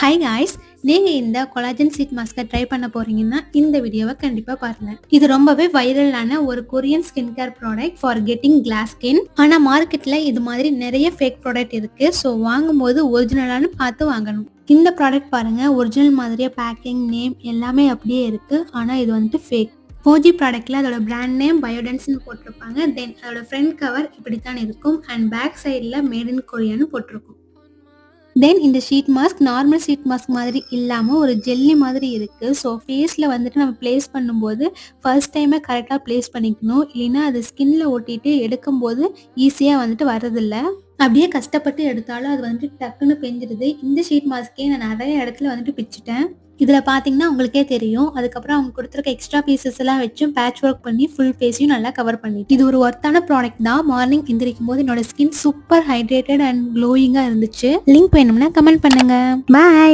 Hi guys, நீங்க இந்த collagen seat மாஸ்கை try பண்ண போறீங்கன்னா இந்த வீடியோவை கண்டிப்பா பாருங்க. இது ரொம்பவே வைரலான ஒரு Korean skin care product for getting class skin. ஆனா மார்க்கெட்ல இது மாதிரி நிறைய ஃபேக் ப்ராடக்ட் இருக்கு. ஸோ வாங்கும்போது ஒரிஜினலானு பார்த்து வாங்கணும். இந்த ப்ராடக்ட் பாருங்க, ஒரிஜினல் மாதிரியே பேக்கிங், நேம் எல்லாமே அப்படியே இருக்கு. ஆனா இது வந்துட்டு ஃபேக். ஓஜி ப்ராடக்ட்ல அதோட பிராண்ட் நேம் பயோடென்ஸ்னு போட்டிருப்பாங்க. தென் அதோட ஃப்ரண்ட் கவர் இப்படித்தான் இருக்கும் அண்ட் பேக் சைடில் மேட் இன் கொரியான்னு போட்டிருக்கும். தென் இந்த sheet mask normal sheet mask மாதிரி இல்லாமல் ஒரு ஜெல்லி மாதிரி இருக்குது. ஸோ ஃபேஸில் வந்துட்டு நம்ம ப்ளேஸ் பண்ணும்போது ஃபர்ஸ்ட் டைமே கரெக்டாக ப்ளேஸ் பண்ணிக்கணும். இல்லைன்னா அது ஸ்கின்ல ஒட்டிட்டு எடுக்கும்போது ஈஸியாக வந்துட்டு வரதில்லை. அப்படியே கஷ்டப்பட்டு எடுத்தாலும் அது வந்துட்டு டக்குன்னு பெஞ்சிருது. இந்த ஷீட் மாஸ்க்கே நான் நிறைய இடத்துல வந்துட்டு பிச்சுட்டேன். இதில் பார்த்தீங்கன்னா உங்களுக்கே தெரியும். அதுக்கப்புறம் அவங்க கொடுத்துருக்க எக்ஸ்ட்ரா பீசஸ் எல்லாம் வச்சும் பேட்ச் ஒர்க் பண்ணி ஃபுல் ஃபேஸையும் நல்லா கவர் பண்ணி, இது ஒரு ஒர்த்தான ப்ராடக்ட் தான். மார்னிங் எந்திரிக்கும் போது என்னோட ஸ்கின் சூப்பர் ஹைட்ரேட்டட் அண்ட் க்ளோயிங்காக இருந்துச்சு. லிங்க் வேணும்னா கமெண்ட் பண்ணுங்க. பாய்.